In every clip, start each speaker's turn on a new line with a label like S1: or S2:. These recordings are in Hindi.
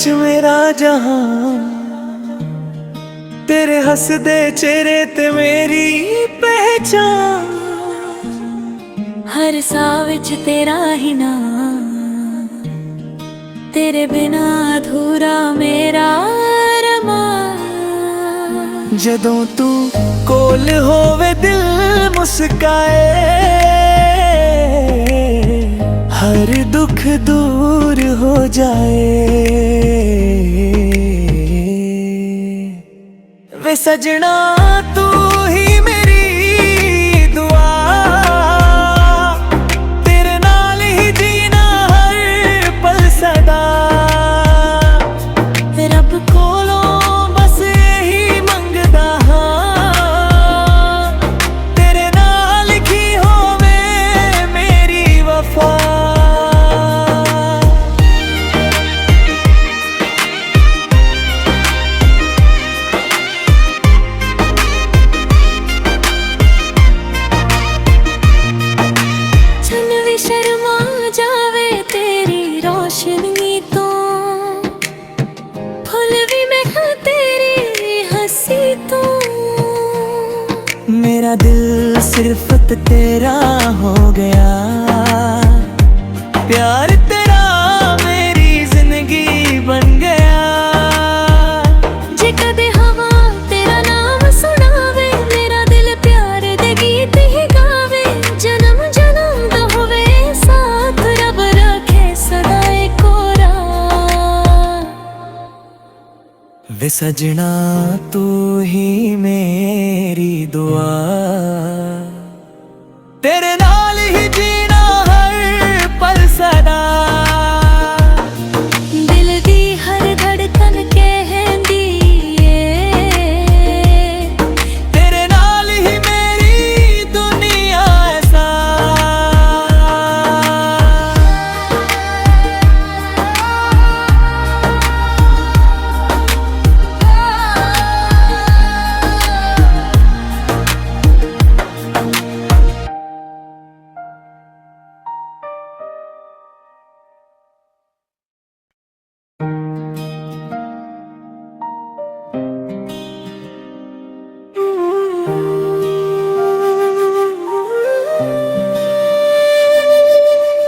S1: विच मेरा जहां, तेरे हसदे चेहरे ते मेरी पहचान।
S2: हर साह विच तेरा ही नाम, तेरे बिना अधूरा मेरा अरमान।
S1: जदों तू कोल होवे दिल मुस्काए, हर दुख दूर हो जाए। वे सजना तू ही मेरी दुआ, तेरे नाल ही जीना हर पल सदा।
S2: रब कोलों बस यही मंगदा हां,
S1: तेरे नाल की होवे मेरी वफा।
S2: शर्मा जावे तेरी रोशनी तो, फुल भी महका तेरी हंसी तो।
S1: मेरा दिल सिर्फ तेरा हो गया, प्यार तेरा मेरी जिंदगी बन गया।
S2: जे कदे हवा तेरा नाम सुनावे, मेरा दिल प्यार दे गीत ही गावे। जन्म जन्म दा होवे साथ, रब रखे सदा कोरा।
S1: वे सजना तू ही मेरी दुआ, तेरे नाल ही जीना हर पल सदा।
S2: दिल दी हर धड़कन कहंदी ए,
S1: तेरे नाल ही मेरी दुनिया ऐसा।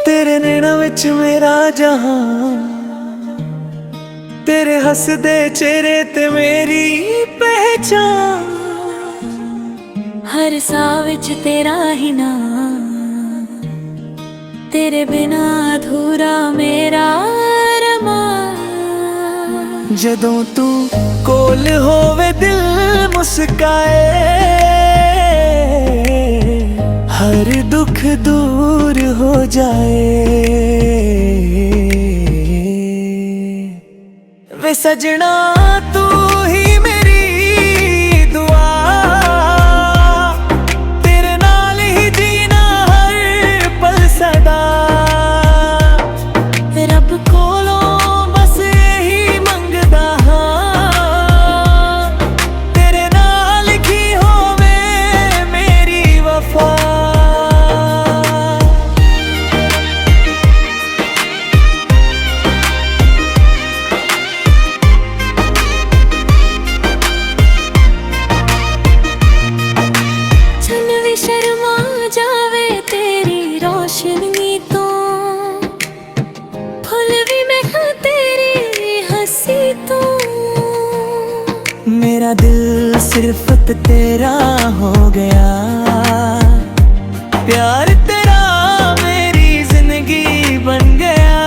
S1: तेरे नैना विच मेरा जहां, तेरे हसदे चेहरे ते मेरी पहचान।
S2: हर साह विच तेरा ही नाम, तेरे बिना अधूरा मेरा अरमान।
S1: जदों तू कोल होवे दिल मुस्काए, हर दुख दूर हो जाए। वे सजना तू ही मेरी दुआ, तेरे नाल ही जीना हर पल सदा।
S2: रब कोलों बस यही मंगदा हां,
S1: तेरे नाल की होवे मेरी वफा।
S2: छन भी शर्मा जावे तेरी रोशनी तो, फुल भी महका तेरी हंसी तो।
S1: मेरा दिल सिर्फ तेरा हो गया, प्यार तेरा मेरी जिंदगी बन गया।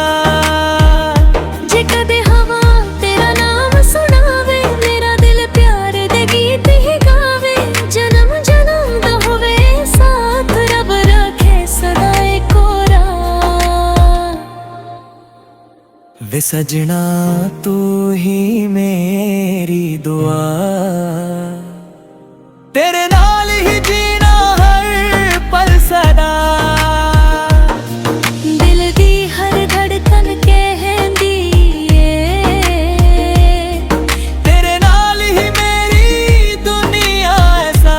S2: जे कदे हवा तेरा नाम सुनावे, मेरा दिल प्यार दे गीत ही गावे। जन्म जन्म दा होवे साथ, रब रखे सदा कोरा।
S1: वे सजना तू ही मेरी दुआ, तेरे नाल ही जीना हर पल सदा।
S2: दिल दी हर धड़कन कहंदी ए,
S1: तेरे नाल ही मेरी दुनिया ऐसा।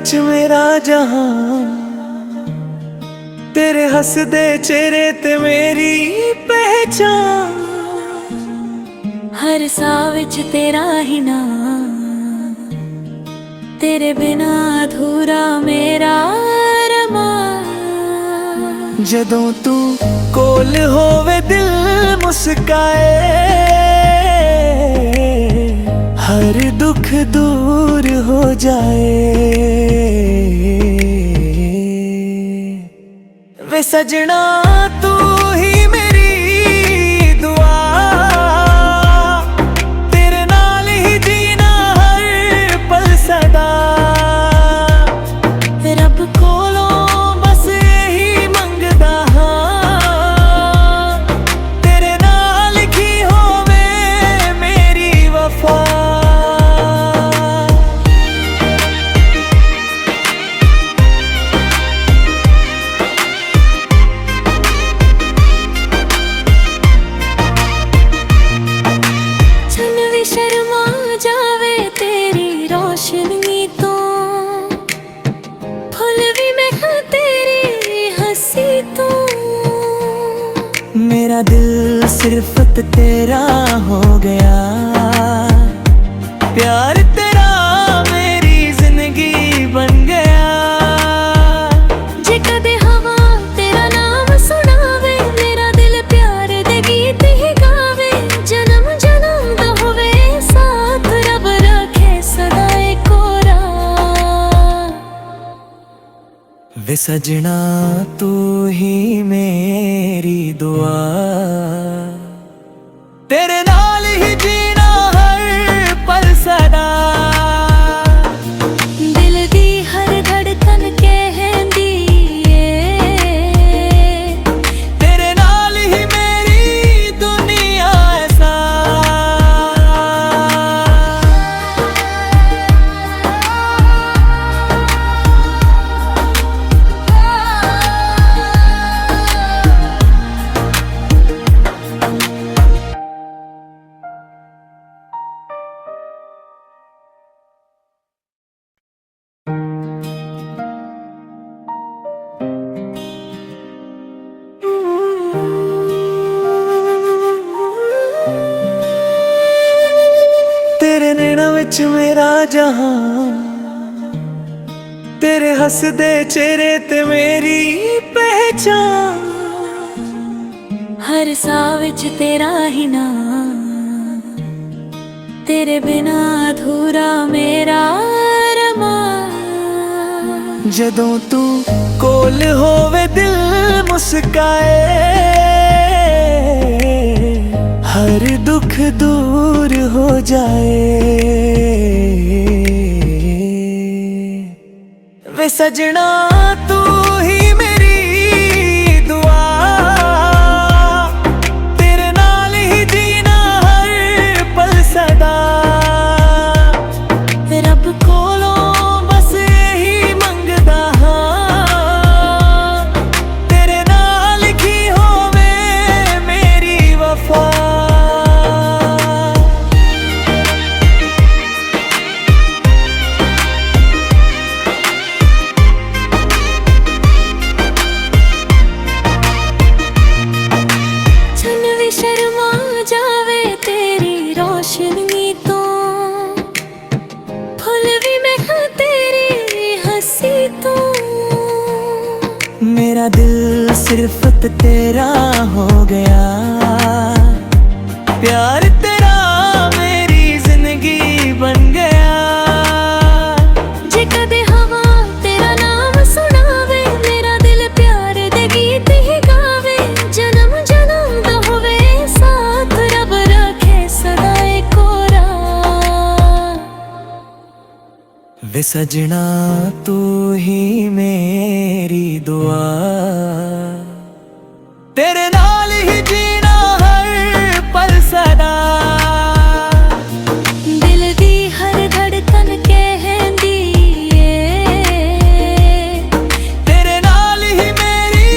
S1: विच मेरा जहां, तेरे हसदे चेहरे ते मेरी पहचान।
S2: हर साह विच तेरा ही नाम, तेरे बिना अधूरा मेरा अरमान।
S1: जदों तू कोल होवे दिल मुस्काए, हर दुख दूर हो जाए। वे सजना तू ही मेरी दुआ, तेरे नाल ही जीना हर पल सदा।
S2: रब कोलों बस यही मंगदा हां,
S1: तेरे नाल की होवे मेरी वफा।
S2: शर्मा जावे तेरी रोशनी तो, फुल भी महक तेरी हंसी तो।
S1: मेरा दिल सिर्फ तेरा हो गया, प्यार तेरा मेरी जिंदगी बन गया।
S2: जे कदे हवा तेरा नाम सुनावे, मेरा दिल प्यार दे गीत ही गावे। जन्म जन्म दा होवे साथ, रब रखे सदा कोरा।
S1: वे सजना तू ही मेरी दुआ, तेरे नाल ही जीना हर पल सदा।
S2: दिल दी हर धड़कन कहंदी ए,
S1: तेरे नाल ही मेरी दुनिया ऐसा। तेरे नैना विच मेरा जहां, तेरे हसदे चेहरे ते मेरी पहचान।
S2: हर साह विच तेरा ही नाम, तेरे बिना अधूरा मेरा अरमान।
S1: जदों तू कोल होवे दिल मुस्काए, हर दुख दूर हो जाए। वे सजना तू ही मेरी दुआ, तेरे नाल ही जीना हर पल सदा।
S2: रब कोलों बस यही मंगदा हां,
S1: तेरे नाल की होवे मेरी वफा।
S2: शर्मा जावे तेरी रोशनी तो, फुल भी महक तेरी हंसी तो।
S1: मेरा दिल सिर्फ तेरा हो गया, प्यार तेरा मेरी जिंदगी बन गया।
S2: जे कदे हवा तेरा नाम सुनावे, मेरा दिल प्यार दे गीत ही गावे। जन्म जन्म दा होवे साथ, रब रखे सदा कोरा।
S1: वे सजना तू ही मेरी दुआ, तेरे नाल ही जीना हर पल सदा।
S2: दिल दी हर धड़कन कहंदी ए,
S1: तेरे नाल ही मेरी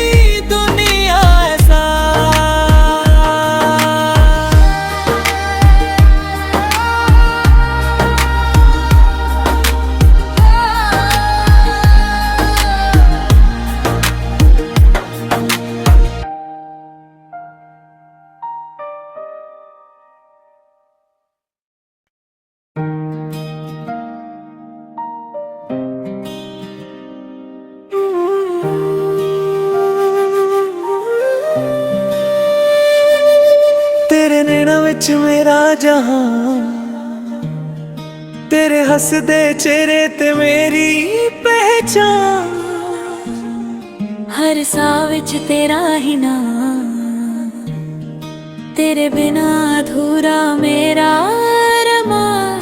S1: दुनिया ऐसा। मेरा जहां, तेरे हसदे चेहरे ते मेरी पहचान।
S2: हर साह विच तेरा ही नाम, तेरे बिना अधूरा मेरा अरमान।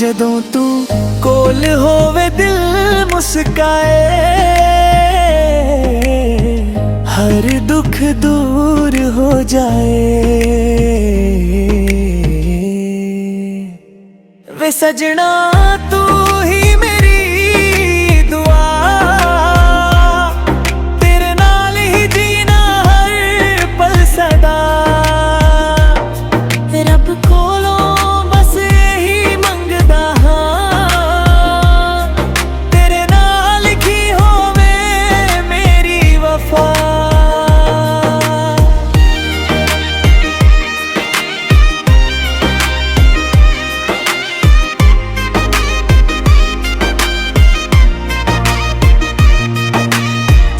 S1: जदों तू कोल होवे दिल मुस्काए, हर दुख दूर हो जाए। वे सजना तू ही मेरी दुआ, तेरे नाल ही जीना हर पल सदा।
S2: रब कोलों बस यही मंगदा हां,
S1: तेरे नाल की होवे मेरी वफा।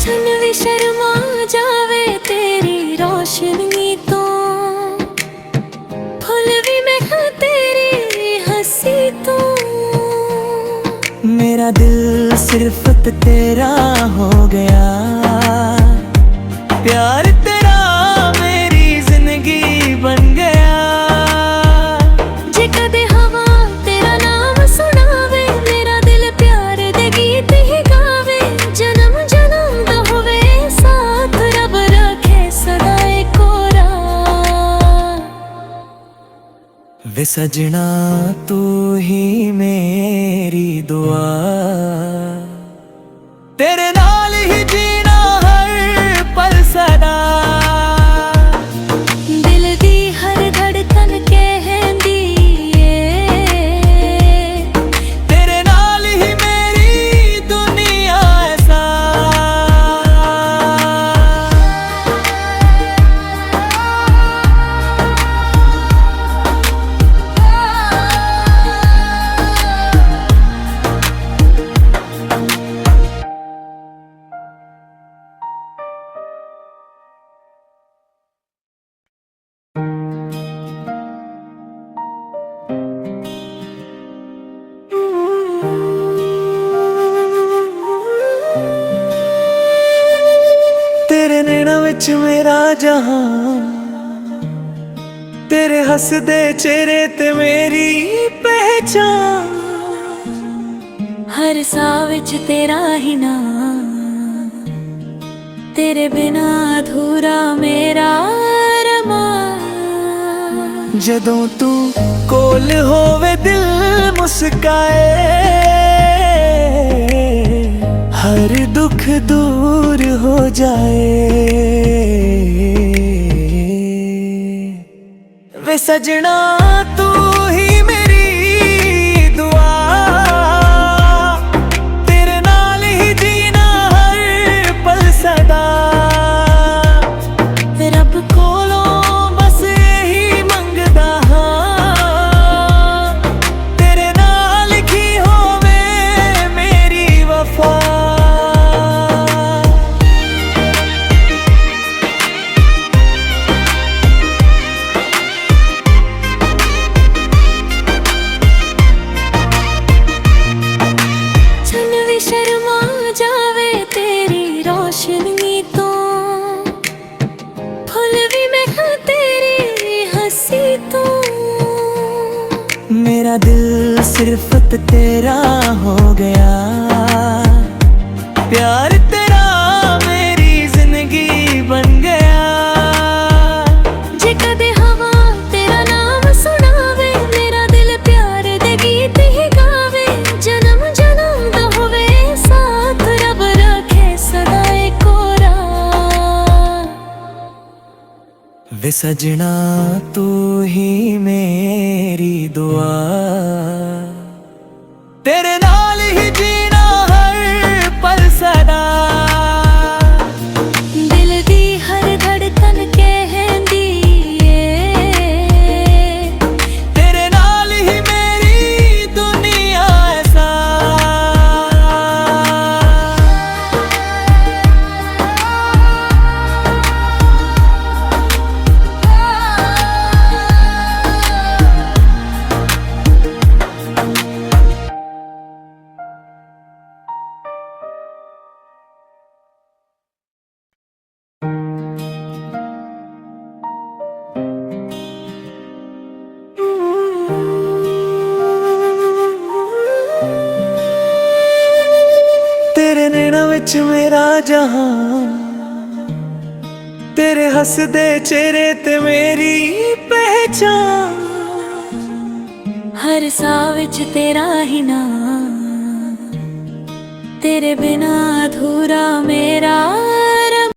S2: छन भी शर्मा जावे तेरी रोशनी तो, फुल भी महका तेरी हंसी तो।
S1: मेरा दिल सिर्फ तेरा हो गया, प्यार तेरा मेरी जिंदगी बन गया।
S2: जे कदे हवा तेरा नाम सुनावे, मेरा दिल प्यार दे गीत ही गावे। जन्म जन्म दा होवे साथ, रब रखे सदा कोरा।
S1: वे सजना तू ही मेरी दुआ, तेरे नाल ही जीना हर पल सदा।
S2: दिल दी हर धड़कन कहंदी ए,
S1: तेरे नाल ही मेरी दुनिया ऐसा। तेरे नैना विच मेरा जहां, तेरे हसदे चेहरे ते मेरी पहचान।
S2: हर साह विच तेरा ही नाम, तेरे बिना अधूरा मेरा अरमान।
S1: जदों तू कोल होवे दिल मुस्काए, हर दुख दूर हो जाए। वे सजना तू ही मेरी दुआ, तेरे नाल ही जीना हर पल सदा।
S2: रब कोलों बस यही मंगदा हां,
S1: तेरे नाल की होवे मेरी वफा।
S2: छन भी शर्मा जावे तेरी रोशनी तो, फुल भी महका तेरी हंसी तो।
S1: मेरा दिल सिर्फ तेरा हो गया, प्यार तेरा मेरी जिंदगी बन गया।
S2: जे कदे हवा तेरा नाम सुनावे, मेरा दिल प्यार दे गीत ही गावे। जन्म जन्म दा होवे साथ, रब रखे सदा कोरा।
S1: वे सजना तू ही मेरी दुआ, तेरे नाल ही जीना हर पल सदा।
S2: दिल दी हर धड़कन कहंदी ए,
S1: तेरे नाल ही मेरी दुनिया ऐसा। ਨੈਣਾਂ ਵਿੱਚ ਮੇਰਾ ਜਹਾਨ, तेरे हसदे चेहरे ते मेरी पहचान।
S2: हर साह विच तेरा ही नाम, तेरे बिना अधूरा मेरा